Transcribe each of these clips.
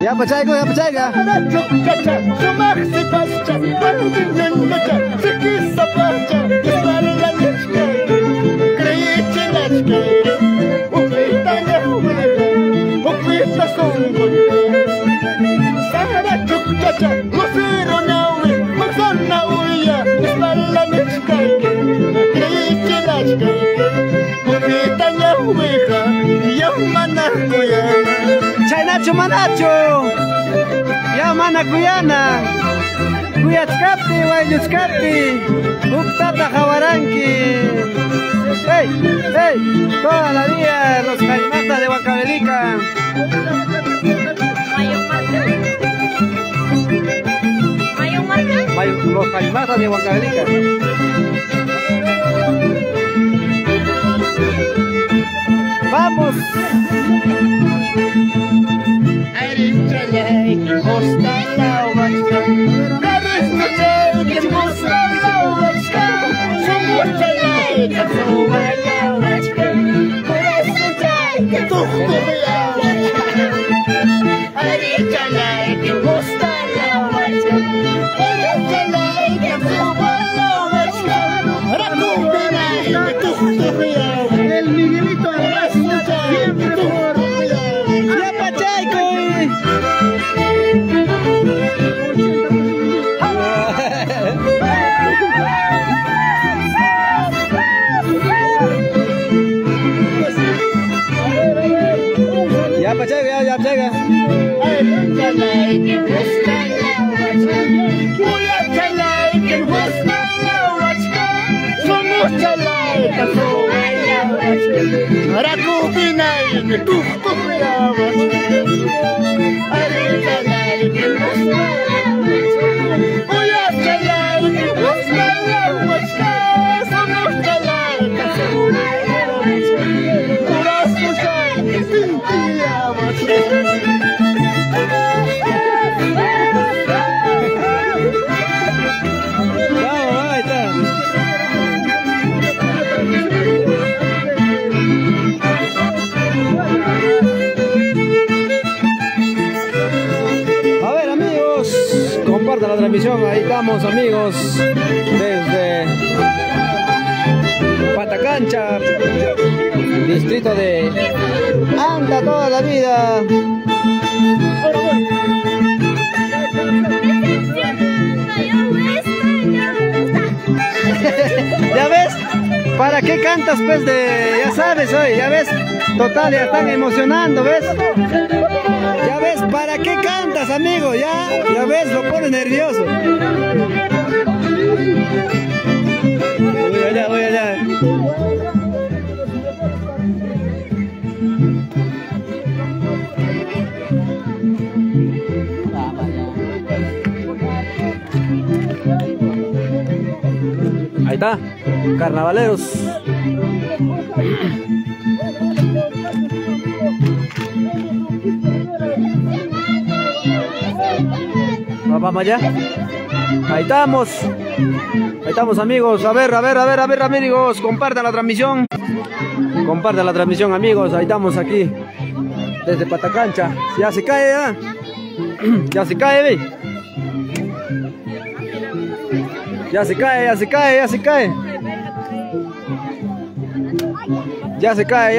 Ya pachaiga, ya pachaiga. Chainacho manacho, ya mana kuyana, kuyachkapti, wayuchkapti, uktata jawaranki. Hey, hey, toda la vida los Jaimatas de Huancavelica. Los Jaimatas de Huancavelica. Vamos. El Miguelito siempre por ya pachaico. Ya pachaiga, ya pachaiga. Compartan la transmisión, ahí estamos amigos desde Patacancha, distrito de Anta toda la vida. ¿Ya ves? ¿Para qué cantas pues de, ya sabes hoy, ya ves? Total, ya están emocionando, ¿ves? Ya ves, ¿para qué cantas, amigo? Ya ves, lo pone nervioso. Voy allá, voy allá. Ahí está, carnavaleros. Vamos allá. Ahí estamos amigos. A ver amigos, compartan la transmisión. Compartan la transmisión amigos, ahí estamos aquí desde Patacancha. Ya se cae, ¿eh? Ya se cae, ¿ve? Ya se cae. Ya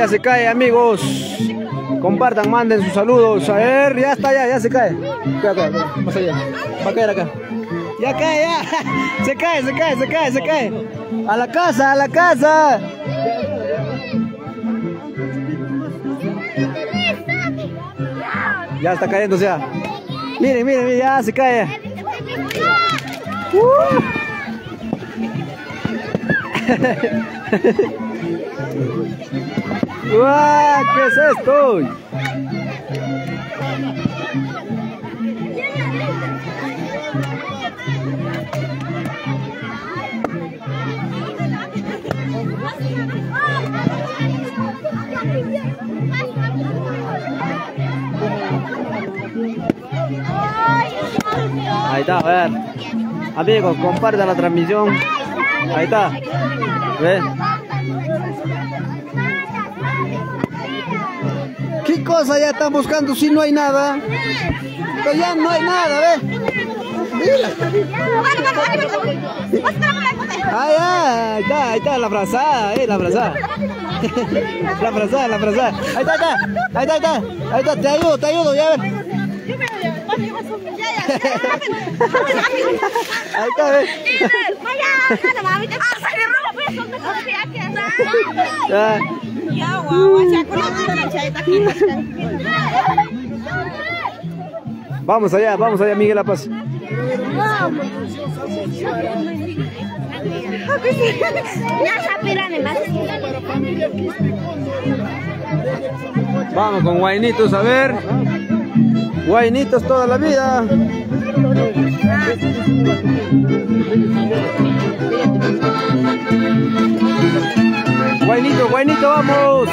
se cae amigos. Compartan, manden sus saludos. A ver, ya está, ya se cae. Acá, más allá. Va a caer acá. Ya cae, ya. Se cae. A la casa. Ya está cayendo, o sea. Miren, ya se cae. ¡Guau! ¿Qué es esto? Ahí está, a ver. Amigos, compartan la transmisión. Ahí está. ¿Ves? ¿Qué cosa ya están buscando si no hay nada? pero ya no hay nada, ¿ves? Mira. Ahí está, la abrazada, la abrazada. La abrazada, la abrazada. Ahí está, te ayudo, ya ves. Ahí está, ¿ves? Vamos allá, Miguel La Paz. Vamos con guainitos, a ver. Guainitos toda la vida. Guainito, vamos.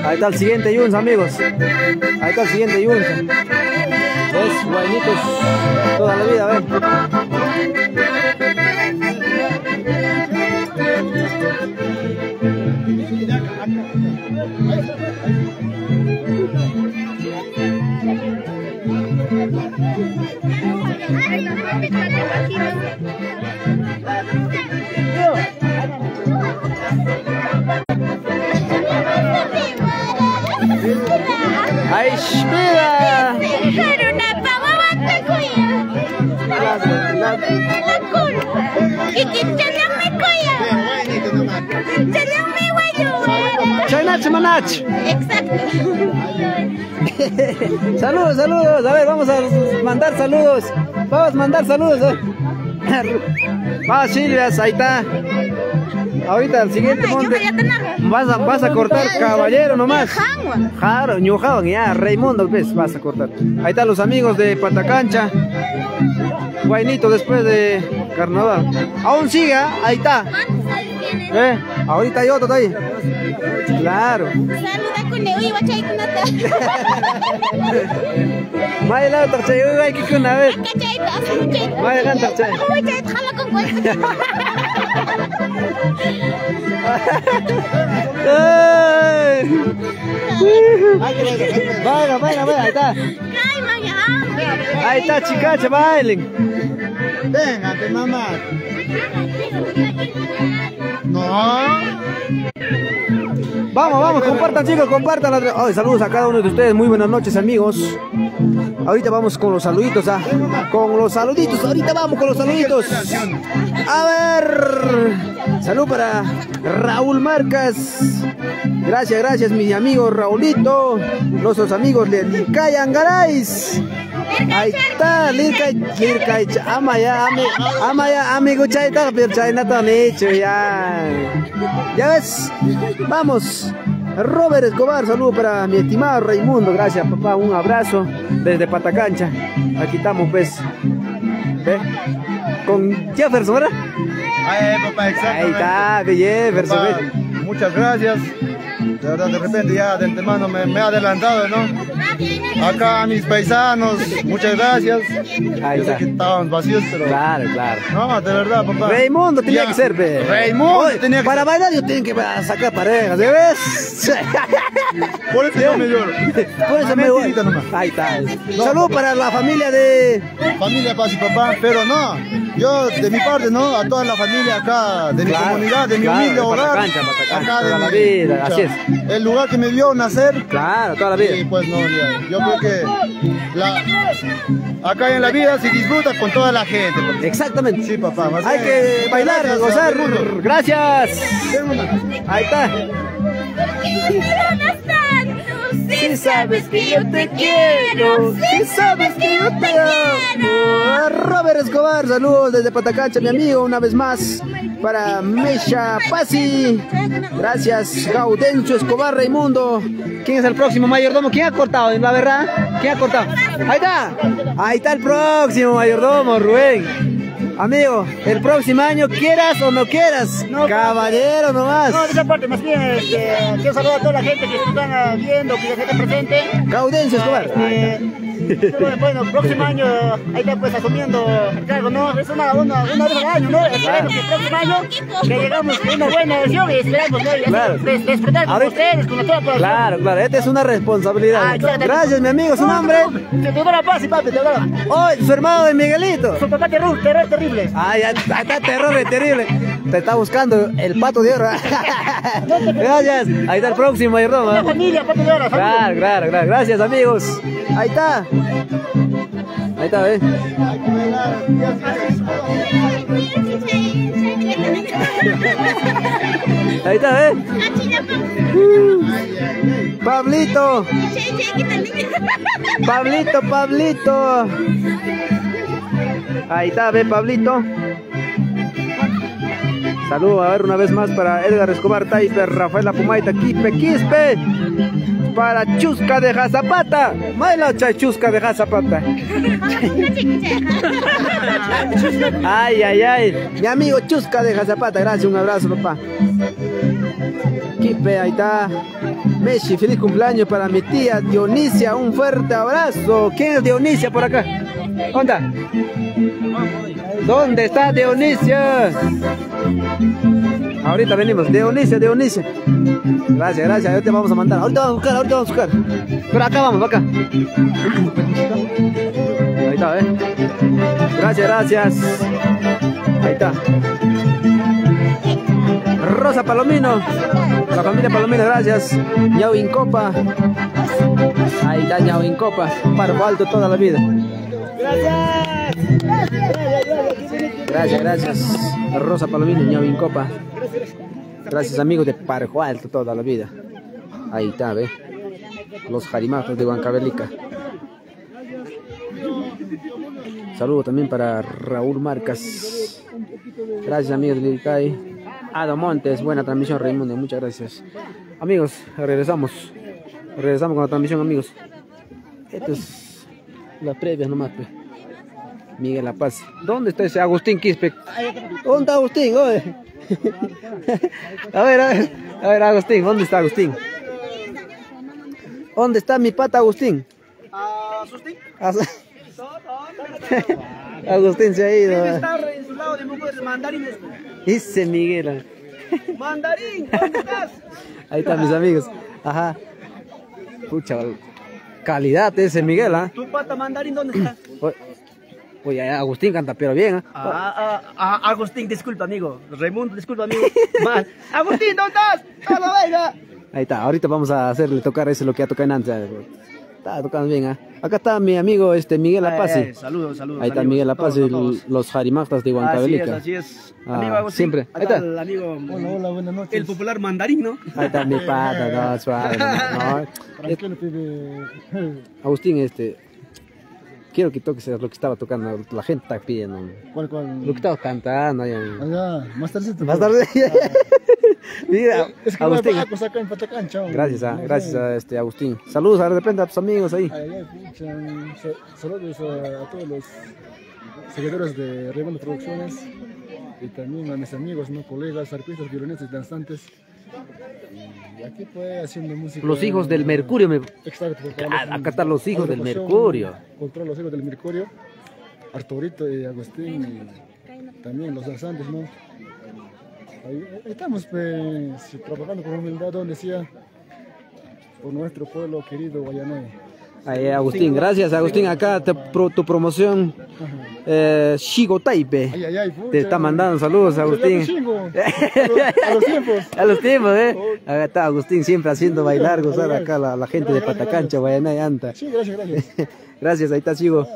Ahí está el siguiente Yuns, amigos. Ahí está el siguiente Yuns. ¿Ves? Guainitos toda la vida, ¿ves? ¡Ay, mira! Exacto. Saludos. A ver, vamos a mandar saludos. Vamos, Silvias, ahí está. Ahorita el siguiente monte vas a cortar caballero nomás. Claro, Ñujaban, ya, Raimundo, ves, vas a cortar. Ahí están los amigos de Patacancha. Guainito después de carnaval. Aún sigue, ahí está. Ahorita hay otro ahí. Claro. Saluda con Neu y Bachay con Nata. Maya la otra chay, uy, que con una vez. Maya canta chay. Bachay, jala con cuenta. Vaya, ahí está. Ahí está, chicacha, bailen. Venga, mamá. No. Vamos, compartan, chicos, compartan. Saludos a cada uno de ustedes, muy buenas noches, amigos. Ahorita vamos con los saluditos, ¿ah? Con los saluditos, ahorita vamos con los saluditos. A ver, salud para Raúl Marcas. Gracias, gracias, mis amigos Raulito, nuestros amigos de Lircay Angarais. Ahí está, Lircay, amaya, amigo, chaita, pero chaita tan hecho, ya. Ya ves, vamos. Robert Escobar, saludo para mi estimado Raimundo, gracias papá, un abrazo desde Patacancha. Aquí estamos pues, ¿ve? Con Jefferson, ¿verdad? Papá, exactamente. Ahí está, Jefferson. Papá, muchas gracias. De verdad, de repente ya de antemano me he adelantado, ¿no? Acá a mis paisanos, muchas gracias. Ahí Yo sé está. que estaban vacíos, pero... Claro, claro. No, de verdad, papá. Raimundo tenía Ya. que ser, ve. Raimundo Oye, tenía que para ser. bailar yo tengo que sacar parejas, ¿ya ves? Por eso yo me lloro. Por eso me voy. Mentirita nomás. Ahí está. Salud para la familia de... Familia, paz y papá, pero no, yo de mi parte, ¿no? A toda la familia acá, de mi Claro, comunidad, de mi claro, humilde de hogar, Patacancha, acá de toda la mi- vida, así es. El lugar que me vio nacer, Claro, toda la vida. y pues no, ya, yo creo que acá en la vida se disfruta con toda la gente. Porque, Exactamente. sí, papá, más Hay bien. que bailar, Gracias, gozar. Raimundo. Gracias. Tengo una- Ahí está. Si sabes que yo te quiero, si sabes que yo te amo. Robert Escobar, saludos desde Patacancha, mi amigo, una vez más. Para Mesha Pasi. Gracias, Gaudencio Escobar Raimundo. ¿Quién es el próximo mayordomo? ¿Quién ha cortado? La verdad, ¿quién ha cortado? Ahí está. Ahí está el próximo mayordomo, Rubén. Amigo, el próximo año, quieras o no quieras, caballero nomás. No, de esa parte, más bien, quiero saludar a toda la gente que se están viendo, que ya se está presente. Gaudencio Escobar. Bueno, el próximo año, ahí está pues asumiendo el cargo, ¿no? Es una vez al año, ¿no? Esperemos que el próximo año que llegamos con una buena versión y esperamos, ¿no? Y así, Claro. disfrutar con Ahorita- ustedes, con toda la población. Claro, claro, esta es una responsabilidad. Exactamente. Gracias, mi amigo, su No, nombre. Te doy la paz y papi, te doy la... Oh, su hermano de Miguelito. Su papá terror terrible. Ah, ya está terrible, terrible. Te está buscando el pato de oro. Gracias. Ahí está el próximo, La mayordomo. familia, papi de oro, familia. Claro, claro, claro. Gracias, amigos. Ahí está. Ahí está, ¿ves? Ahí está, ¿ves? Pablito. Pablito, Pablito. Ahí está, ve Pablito. Saludos a ver una vez más para Edgar Escobar Taiper, Rafaela Pumaita, Quispe, Quispe. Para Chusca de Jazapata. Maila Chusca de Jazapata. Ay, ay, ay. Mi amigo Chusca de Jazapata, gracias, un abrazo, papá. Quispe, ahí está. Meshi, feliz cumpleaños para mi tía Dionisia, un fuerte abrazo. ¿Quién es Dionisia por acá? ¿Dónde está? ¿Dónde está Dionisia? Ahorita venimos, Dionisia, Dionisia. Gracias, gracias, ahorita vamos a mandar. Ahorita vamos a buscar, ahorita vamos a buscar. Pero acá vamos, acá. Ahí está, ¿eh? Gracias, gracias. Ahí está. Rosa Palomino. La familia Palomino, gracias. Ñau Incopa. Ahí está Ñau Incopa. Paro alto toda la vida. Gracias, gracias. Rosa Palomino, Ñau Incopa. Gracias, amigos de Parjo Alto toda la vida. Ahí está, ve. Los jarimajos de Huancavelica. Saludo también para Raúl Marcas. Gracias, amigos de Lircay. Ado Montes, buena transmisión, Raimundo, muchas gracias. Amigos, regresamos. Regresamos con la transmisión, amigos. Esto es las previas nomás, pe. Miguel La Paz. ¿Dónde está ese Agustín Quispe? ¿Dónde está Agustín? Oye. A ver, Agustín, ¿dónde está Agustín? ¿Dónde está mi pata Agustín? Agustín se ha ido. En su lado de mandarines. Dice Miguel. Mandarín, ¿dónde estás? Ahí están mis amigos. Ajá. Pucha, calidad ese Miguel, ¿ah? Tu pata mandarín, ¿dónde está? Oye, Agustín canta pero bien, ¿ah? Agustín, disculpa, amigo. Raimundo, disculpa, amigo. Agustín, ¿dónde estás? ¡Todo venga! Ahí está, ahorita vamos a hacerle tocar eso lo que ha tocado en antes. Está tocando bien, ¿ah? Acá está mi amigo Miguel Apazi. Saludos, saludos. Ahí está Miguel Apazi, los jarimactas de Huancavelica. Así es. Ah, Amigo Agustín, siempre. Ahí está. El amigo, Hola, buenas noches. el popular mandarín, ¿no? Ahí está mi pata, no, suave. No. Tranquilo, pibe. Agustín, quiero que toques lo que estaba tocando, la gente está pidiendo. ¿Cuál? Lo que estaba cantando. Allá, más tardecito. Más tarde. Mira, Es que Agustín. Agustín. Acá en Patacán, Gracias a Agustín. Saludos de repente a tus amigos ahí. Saludos a todos los seguidores de Raimundo Producciones y también a mis amigos, ¿no? Colegas, artistas, violinistas, danzantes. Y aquí pues haciendo música. Los hijos del Mercurio. Exacto. Acá están los hijos del Mercurio. Contra los hijos del Mercurio, Arturito y Agustín y también los danzantes, ¿no? Ahí estamos pues trabajando con humildad, donde decía, por nuestro pueblo querido Guayanay. Ahí, Agustín, gracias Agustín, acá tu promoción Shigo Taipe te está mandando saludos Agustín. A los tiempos. A los tiempos, acá está Agustín siempre haciendo bailar, gozar acá la gente de Patacancha, Guayanay, Anta. Sí, gracias. Gracias, ahí está Shigo,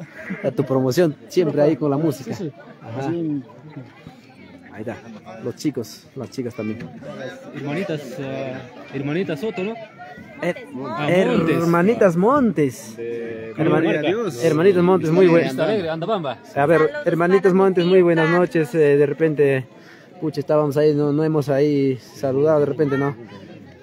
a tu promoción, siempre ahí con la música. Sí. Ajá. Ahí está, los chicos, las chicas también. Hermanitas Soto, ¿no? Hermanitas Montes. Hermanitas Montes, muy buenas. A ver, Hermanitas Montes, muy buenas noches. De repente, pucha, estábamos ahí, no hemos ahí saludado, de repente, ¿no?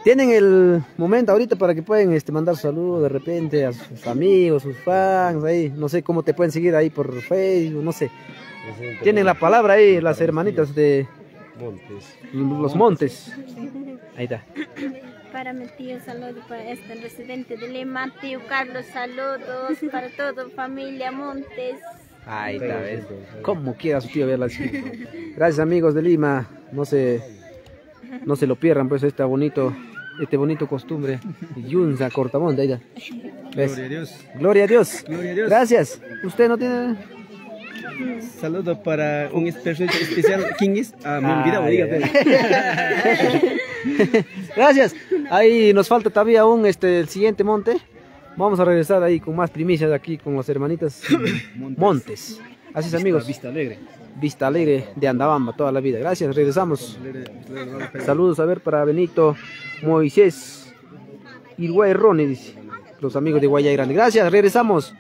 Tienen el momento ahorita para que pueden mandar saludos de repente a sus amigos, sus fans, ahí. No sé cómo te pueden seguir ahí por Facebook, no sé. Tienen la palabra ahí, las hermanitas de los Montes. Ahí está. Para mi tío, saludos para el residente de Lima, tío Carlos, saludos para toda familia Montes. Ahí está, ¿ves? Como quiera su tío verla así. Gracias amigos de Lima, no se lo pierdan pues este bonito costumbre. Yunza Cortamonte, ahí está. ¿Ves? Gloria a Dios. Gloria a Dios. Gloria a Dios. Gracias. ¿Usted no tiene? Saludos para un personaje especial. ¿Quién es? Me olvidaba, ya. dígame. Gracias. Ahí nos falta todavía el siguiente monte. Vamos a regresar ahí con más primicias aquí con las hermanitas Montes. Así es, amigos. Vista Alegre. Vista Alegre de Andabamba toda la vida. Gracias, regresamos. Saludos a ver para Benito, Moisés, Irguay Ronnie, dice. Los amigos de Guayay Grande. Gracias, regresamos.